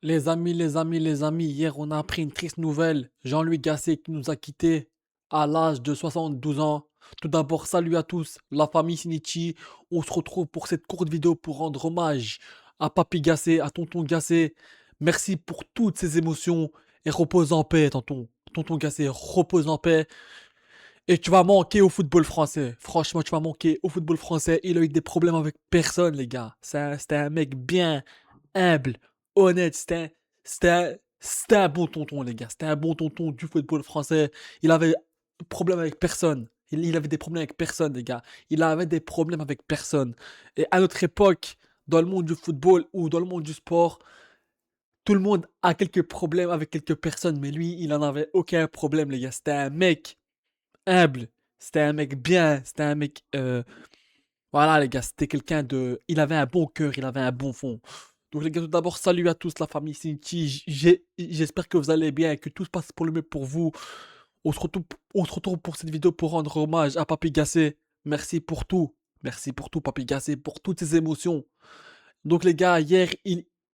Les amis, hier on a appris une triste nouvelle. Jean-Louis Gasset qui nous a quittés à l'âge de 72 ans. Tout d'abord, salut à tous, la famille Sinichi. On se retrouve pour cette courte vidéo pour rendre hommage à Papy Gasset, à Tonton Gasset. Merci pour toutes ces émotions et repose en paix, tonton. Tonton Gasset, repose en paix. Et tu vas manquer au football français. Franchement, tu vas manquer au football français. Il a eu des problèmes avec personne, les gars. C'était un mec bien humble, honnête. C'était un bon tonton, les gars. C'était un bon tonton du football français. Il avait problème avec personne. Il avait des problèmes avec personne, les gars. Il avait des problèmes avec personne. Et à notre époque, dans le monde du football ou dans le monde du sport, tout le monde a quelques problèmes avec quelques personnes. Mais lui, il en avait aucun problème, les gars. C'était un mec humble. C'était un mec bien. C'était un mec. Voilà, les gars. C'était quelqu'un de. Il avait un bon cœur. Il avait un bon fond. Donc, les gars, tout d'abord, salut à tous, la famille Sinti. J'espère que vous allez bien et que tout se passe pour le mieux pour vous. On se retrouve pour cette vidéo pour rendre hommage à Papy Gassé. Merci pour tout. Merci pour tout, Papy Gassé, pour toutes ces émotions. Donc les gars, hier,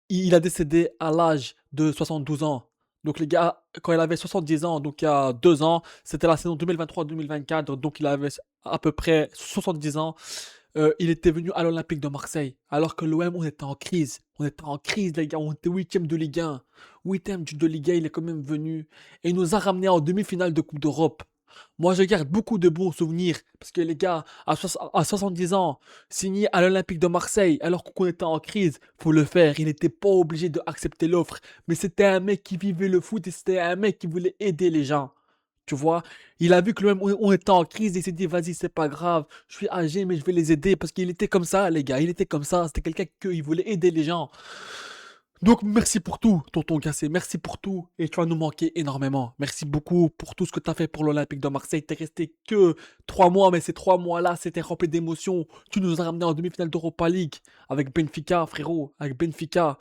il a décédé à l'âge de 72 ans. Donc les gars, quand il avait 70 ans, donc il y a 2 ans, c'était la saison 2023-2024, donc il avait à peu près 70 ans. Il était venu à l'Olympique de Marseille, alors que l'OM, on était en crise. On était en crise, les gars, on était huitième de Ligue 1. Huitième de Ligue 1, il est quand même venu. Et il nous a ramené en demi-finale de Coupe d'Europe. Moi, je garde beaucoup de bons souvenirs, parce que les gars, à 70 ans, signé à l'Olympique de Marseille, alors qu'on était en crise, faut le faire. Il n'était pas obligé d'accepter l'offre, mais c'était un mec qui vivait le foot et c'était un mec qui voulait aider les gens. Tu vois, il a vu que même on était en crise et il s'est dit, vas-y, c'est pas grave, je suis âgé, mais je vais les aider parce qu'il était comme ça, les gars. Il était comme ça, c'était quelqu'un qui voulait aider les gens. Donc, merci pour tout, tonton Gassé. Merci pour tout. Et tu vas nous manquer énormément. Merci beaucoup pour tout ce que tu as fait pour l'Olympique de Marseille. T'es resté que 3 mois, mais ces 3 mois-là, c'était rempli d'émotions. Tu nous as ramenés en demi-finale d'Europa League avec Benfica, frérot. Avec Benfica.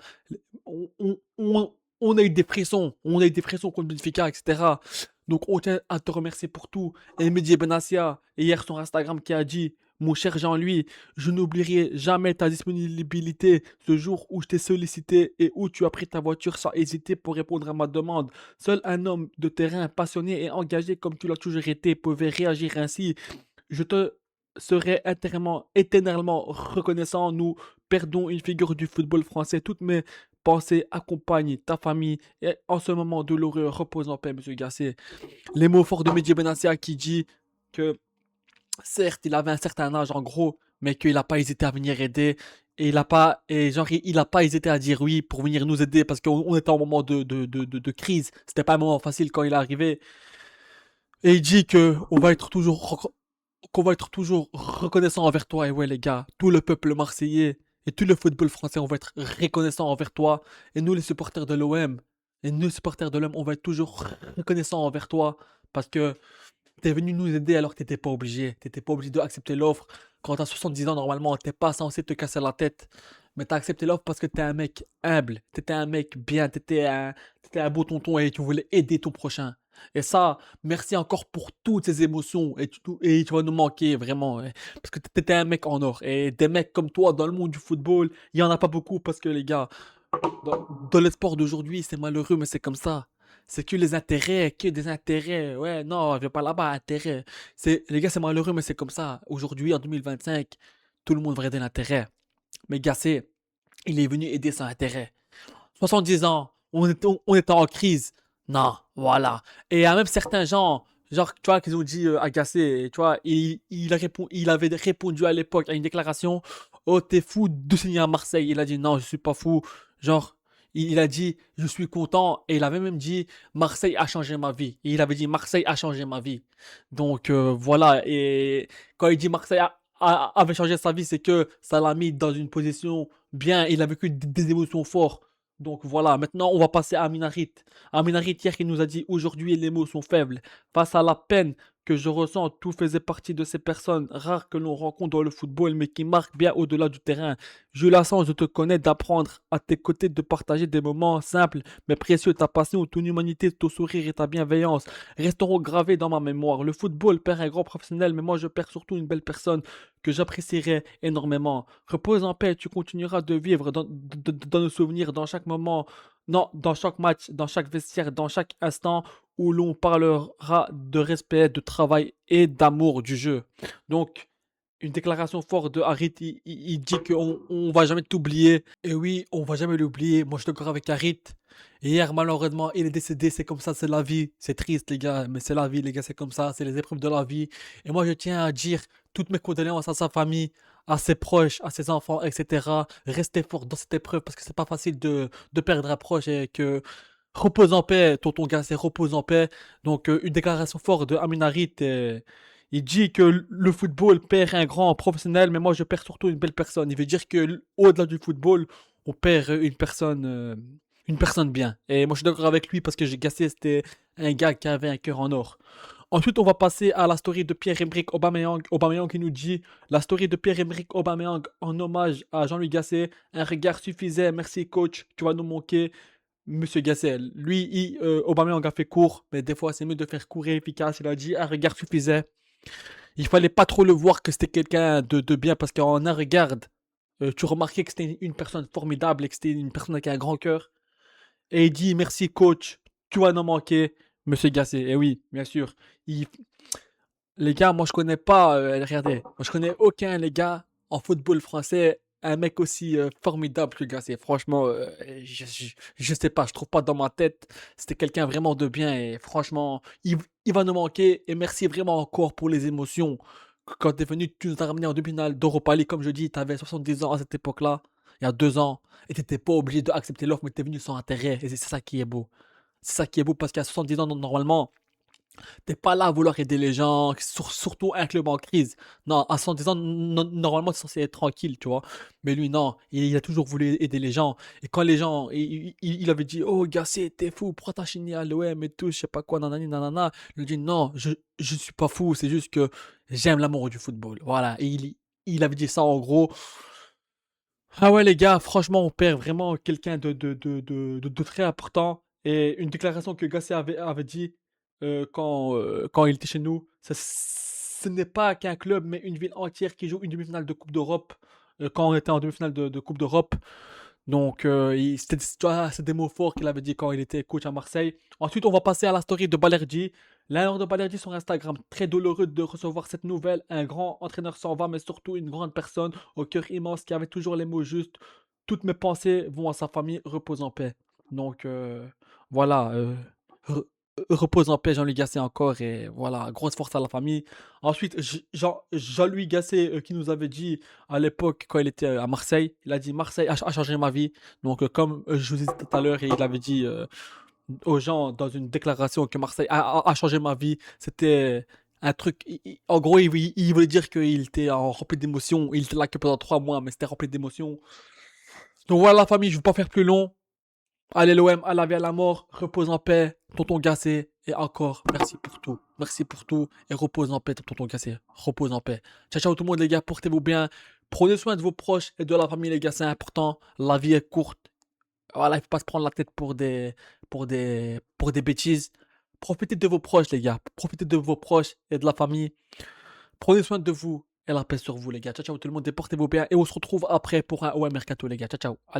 On a eu des frissons. On a eu des frissons contre Benfica, etc. Donc, on tient à te remercier pour tout. Et Mehdi Benassia, hier sur Instagram, qui a dit, mon cher Jean-Louis, je n'oublierai jamais ta disponibilité ce jour où je t'ai sollicité et où tu as pris ta voiture sans hésiter pour répondre à ma demande. Seul un homme de terrain passionné et engagé comme tu l'as toujours été pouvait réagir ainsi. Je te serai éternellement reconnaissant. Nous perdons une figure du football français. Toutes mes pensées accompagnent ta famille et en ce moment douloureux, repose en paix, monsieur Gasset. Les mots forts de Mehdi Benassia qui dit que certes, il avait un certain âge en gros, mais qu'il n'a pas hésité à venir aider. Et il a pas hésité à dire oui pour venir nous aider parce qu'on était en moment de crise. C'était pas un moment facile quand il est arrivé. Et il dit que qu'on va être toujours reconnaissant envers toi. Et ouais, les gars, tout le peuple marseillais et tout le football français, on va être reconnaissant envers toi. Et nous, les supporters de l'OM, et nous, les supporters de l'OM, on va être toujours reconnaissant envers toi parce que t'es venu nous aider alors que t'étais pas obligé. T'étais pas obligé d'accepter l'offre. Quand t'as 70 ans, normalement, t'es pas censé te casser la tête. Mais t'as accepté l'offre parce que t'es un mec humble. T'étais un mec bien. T'étais un beau tonton et tu voulais aider ton prochain. Et ça, merci encore pour toutes ces émotions. Et tu vas nous manquer vraiment. Parce que t'étais un mec en or. Et des mecs comme toi dans le monde du football, il y en a pas beaucoup parce que les gars, dans le sport d'aujourd'hui, c'est malheureux, mais c'est comme ça. C'est que les intérêts, que des intérêts. Ouais, non, je vais pas là-bas, intérêt. Les gars, c'est malheureux, mais c'est comme ça. Aujourd'hui, en 2025, tout le monde veut de l'intérêt. Mais Gassé, il est venu aider sans intérêt. 70 ans, on était en crise. Non, voilà. Et il y a même certains gens, genre, tu vois, qu'ils ont dit agacé, tu vois, il avait répondu à l'époque à une déclaration. Oh, t'es fou de signer à Marseille. Il a dit non, je suis pas fou. Genre, il a dit je suis content. Et il avait même dit Marseille a changé ma vie. Et il avait dit Marseille a changé ma vie. Donc voilà. Et quand il dit Marseille avait changé sa vie, c'est que ça l'a mis dans une position bien. Il a vécu des émotions fortes. Donc voilà, maintenant on va passer à Aminarit. Aminarit hier qui nous a dit aujourd'hui les mots sont faibles. Face à la peine que je ressens, tout faisait partie de ces personnes rares que l'on rencontre dans le football mais qui marquent bien au-delà du terrain. J'ai eu la chance de te connaître, d'apprendre à tes côtés, de partager des moments simples mais précieux. Ta passion, ton humanité, ton sourire et ta bienveillance resteront gravés dans ma mémoire. Le football perd un grand professionnel mais moi je perds surtout une belle personne que j'apprécierais énormément. Repose en paix, tu continueras de vivre dans nos souvenirs, dans chaque moment Non, dans chaque match, dans chaque vestiaire, dans chaque instant où l'on parlera de respect, de travail et d'amour du jeu. Donc, une déclaration forte de Harit, il dit qu'on on va jamais t'oublier. Et oui, on va jamais l'oublier. Moi, je suis d'accord avec Harit. Hier, malheureusement, il est décédé. C'est comme ça, c'est la vie. C'est triste, les gars, mais c'est la vie, les gars, c'est comme ça. C'est les épreuves de la vie. Et moi, je tiens à dire toutes mes condoléances à sa famille, à ses proches, à ses enfants, etc. Restez fort dans cette épreuve parce que c'est pas facile de perdre un proche et que repose en paix, tonton Gassé, repose en paix. Donc, une déclaration forte de Amin Harit. Il dit que le football perd un grand professionnel, mais moi je perds surtout une belle personne. Il veut dire que au-delà du football, on perd une personne bien. Et moi je suis d'accord avec lui parce que j'ai Gassé, c'était un gars qui avait un cœur en or. Ensuite, on va passer à la story de Pierre-Emerick Aubameyang. Aubameyang qui nous dit la story de Pierre-Emerick Aubameyang en hommage à Jean-Louis Gasset. Un regard suffisait. Merci coach, tu vas nous manquer. Monsieur Gasset, lui, Aubameyang a fait court, mais des fois c'est mieux de faire court et efficace. Il a dit un regard suffisait. Il fallait pas trop le voir que c'était quelqu'un de bien parce qu'en un regard, tu remarquais que c'était une personne formidable et que c'était une personne avec un grand cœur. Et il dit merci coach, tu vas nous manquer, monsieur Gasset. Et oui, bien sûr. Il, les gars, moi je connais pas, regardez, moi je connais aucun les gars en football français, un mec aussi formidable que Gasset. Franchement, je sais pas, je trouve pas dans ma tête, c'était quelqu'un vraiment de bien et franchement, il va nous manquer et merci vraiment encore pour les émotions. Quand t'es venu, tu nous as ramené en demi-finale d'Europa League, comme je dis, t'avais 70 ans à cette époque-là, il y a 2 ans, et t'étais pas obligé d'accepter l'offre, mais t'es venu sans intérêt et c'est ça qui est beau. C'est ça qui est beau parce qu'à 70 ans, normalement, t'es pas là à vouloir aider les gens, surtout un club en crise. Non, à 110 ans, normalement, c'est censé être tranquille, tu vois. Mais lui, non, il a toujours voulu aider les gens. Et quand les gens, il avait dit, oh, Gasset, t'es fou, pourquoi t'as signé à l'OM et tout, je sais pas quoi, nanani, nanana. Il a dit, non, je suis pas fou, c'est juste que j'aime l'amour du football. Voilà. Et il avait dit ça en gros. Ah ouais, les gars, franchement, on perd vraiment quelqu'un de très important. Et une déclaration que Gasset avait dit quand il était chez nous, ce n'est pas qu'un club, mais une ville entière qui joue une demi-finale de Coupe d'Europe. Quand on était en demi-finale de Coupe d'Europe. Donc, tu vois, c'est des mots forts qu'il avait dit quand il était coach à Marseille. Ensuite, on va passer à la story de Balerdi. L'annonce de Balerdi sur Instagram. Très douloureux de recevoir cette nouvelle. Un grand entraîneur s'en va, mais surtout une grande personne au cœur immense qui avait toujours les mots justes. Toutes mes pensées vont à sa famille. Repose en paix. Donc, voilà. Re- repose en paix, Jean-Louis Gasset encore. Et voilà, grosse force à la famille. Ensuite, Jean-Louis Gasset qui nous avait dit à l'époque, quand il était à Marseille, il a dit Marseille a changé ma vie. Donc, comme je vous ai dit tout à l'heure, et il avait dit aux gens dans une déclaration que Marseille a changé ma vie, c'était un truc. En gros, il voulait dire qu'il était rempli d'émotions. Il était là que pendant 3 mois, mais c'était rempli d'émotions. Donc, voilà, la famille, je ne veux pas faire plus long. Allez, l'OM, à la vie, à la mort. Repose en paix, tonton Gassé. Et encore, merci pour tout. Merci pour tout. Et repose en paix, tonton Gassé. Repose en paix. Ciao, ciao tout le monde, les gars. Portez-vous bien. Prenez soin de vos proches et de la famille, les gars. C'est important. La vie est courte. Voilà, il faut pas se prendre la tête pour des bêtises. Profitez de vos proches, les gars. Profitez de vos proches et de la famille. Prenez soin de vous et la paix sur vous, les gars. Ciao, ciao tout le monde. Et portez-vous bien. Et on se retrouve après pour un OM Mercato, les gars. Ciao, ciao. Allez.